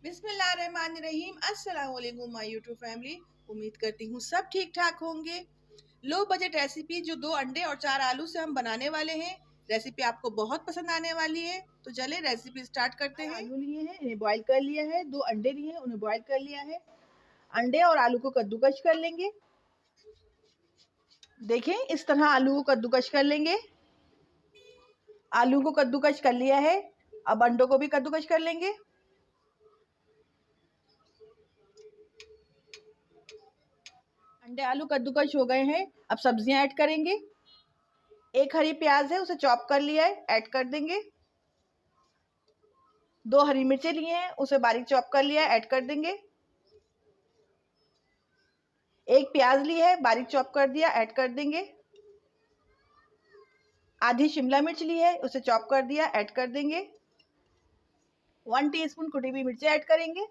बिस्मिल्लाहिर्रहमानिर्रहीम। अस्सलाम वालेकुम माय यूट्यूब फैमिली। उम्मीद करती हूँ सब ठीक ठाक होंगे। लो बजट रेसिपी जो 2 अंडे और 4 आलू से हम बनाने वाले हैं। रेसिपी आपको बहुत पसंद आने वाली है, तो चले रेसिपी स्टार्ट करते हैं। आलू लिए हैं, इन्हें बॉईल कर लिया है। 2 अंडे लिए हैं, उन्हें बॉईल कर लिया है। अंडे और आलू को कद्दूकश कर लेंगे। देखें, इस तरह आलू को कद्दूकश कर लेंगे। आलू को कद्दूकश कर लिया है। अब अंडों को भी कद्दूकश कर लेंगे। अंडे आलू कद्दूकश हो गए हैं। अब सब्जियां ऐड करेंगे। 1 हरी प्याज है, उसे चॉप कर लिया है, ऐड कर देंगे। 2 हरी मिर्चें लिए हैं, उसे बारीक चॉप कर लिया है, ऐड कर देंगे। 1 प्याज ली है, बारीक चॉप कर दिया, ऐड कर देंगे। आधी शिमला मिर्च ली है, उसे चॉप कर दिया, ऐड कर देंगे। 1 टीस्पून कुटी हुई मिर्चें ऐड करेंगे।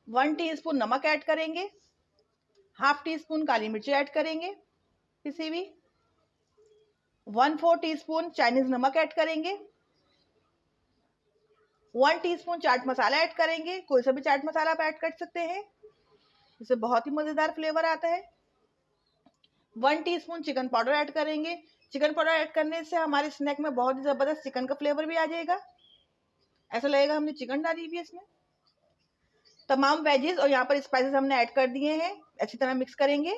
1 टीस्पून नमक ऐड करेंगे। हाफ टीस्पून काली मिर्चें ऐड करेंगे पिसी हुई। 1/4 टीस्पून चाइनीज नमक ऐड करेंगे। 1 टीस्पून चाट मसाला ऐड करेंगे। कोई सा भी चाट मसाला आप ऐड कर सकते हैं, इससे बहुत ही मजेदार फ्लेवर आता है। 1 टीस्पून चिकन पाउडर ऐड करेंगे। चिकन पाउडर ऐड करने से हमारे स्नैक में बहुत ही जबरदस्त चिकन का फ्लेवर भी आ जाएगा। ऐसा लगेगा हमने चिकन डाली हुई है इसमें। तमाम वेजीज और यहाँ पर स्पाइसेस हमने ऐड कर दिए हैं। अच्छी तरह मिक्स करेंगे।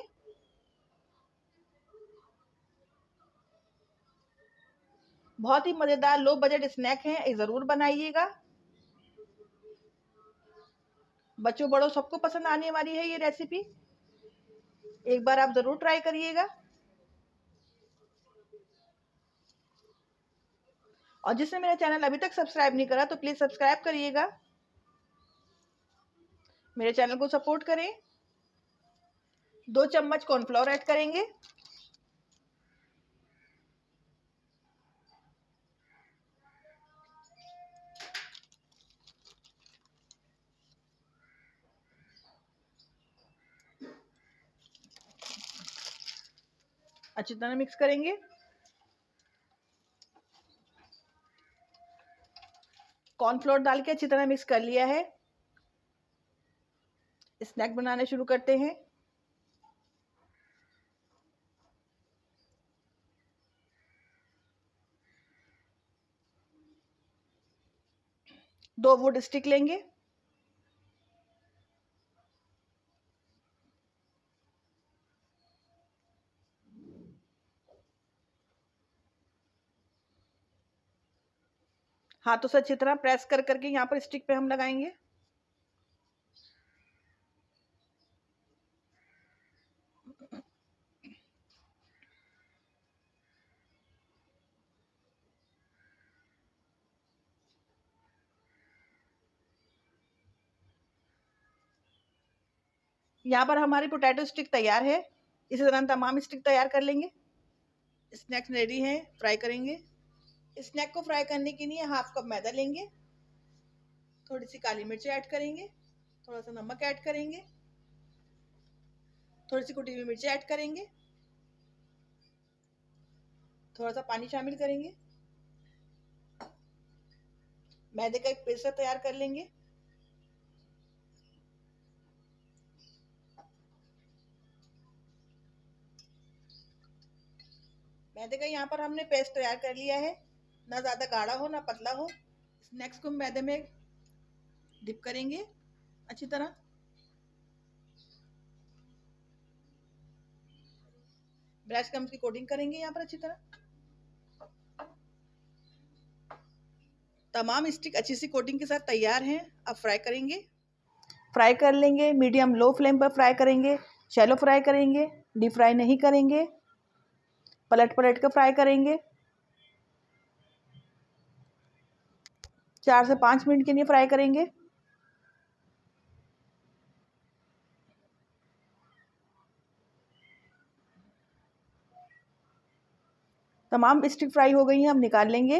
बहुत ही मजेदार लो बजट स्नैक है, ये जरूर बनाइएगा। बच्चों बड़ों सबको पसंद आने वाली है ये रेसिपी। एक बार आप जरूर ट्राई करिएगा। और जिसने मेरा चैनल अभी तक सब्सक्राइब नहीं करा तो प्लीज सब्सक्राइब करिएगा, मेरे चैनल को सपोर्ट करें। 2 चम्मच कॉर्नफ्लोर ऐड करेंगे। अच्छी तरह मिक्स करेंगे। कॉर्नफ्लोर डाल के अच्छी तरह मिक्स कर लिया है। स्नैक बनाने शुरू करते हैं। दो वुड स्टिक लेंगे। हाथों से अच्छी तरह प्रेस कर करके यहाँ पर स्टिक पे हम लगाएंगे। यहाँ पर हमारी पोटैटो स्टिक तैयार है। इसी तरह तमाम स्टिक तैयार कर लेंगे। स्नैक्स रेडी है, फ्राई करेंगे। स्नैक को फ्राई करने के लिए हाफ कप मैदा लेंगे। थोड़ी सी काली मिर्च ऐड करेंगे। थोड़ा सा नमक ऐड करेंगे। थोड़ी सी कुटी हुई मिर्ची ऐड करेंगे। थोड़ा सा पानी शामिल करेंगे। मैदे का एक पेस्ट तैयार कर लेंगे। मैदे का यहाँ पर हमने पेस्ट तैयार कर लिया है। ना ज्यादा गाढ़ा हो ना पतला हो। स्नैक्स को मैदे में डिप करेंगे अच्छी तरह। ब्रेड क्रम्स की कोटिंग करेंगे यहाँ पर अच्छी तरह। तमाम स्टिक अच्छी सी कोटिंग के साथ तैयार हैं। अब फ्राई करेंगे। फ्राई कर लेंगे, मीडियम लो फ्लेम पर फ्राई करेंगे। शैलो फ्राई करेंगे, डीप फ्राई नहीं करेंगे। पलट पलट कर फ्राई करेंगे। 4 से 5 मिनट के लिए फ्राई करेंगे। तमाम स्टिक फ्राई हो गई हैं, हम निकाल लेंगे।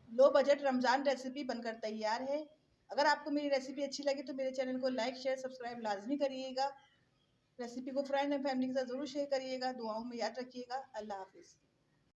लो बजट रमज़ान रेसिपी बनकर तैयार है। अगर आपको मेरी रेसिपी अच्छी लगे तो मेरे चैनल को लाइक शेयर सब्सक्राइब लाजमी करिएगा। रेसिपी को फ्रेंड एंड फैमिली के साथ ज़रूर शेयर करिएगा। दुआओं में याद रखिएगा। अल्लाह हाफिज़।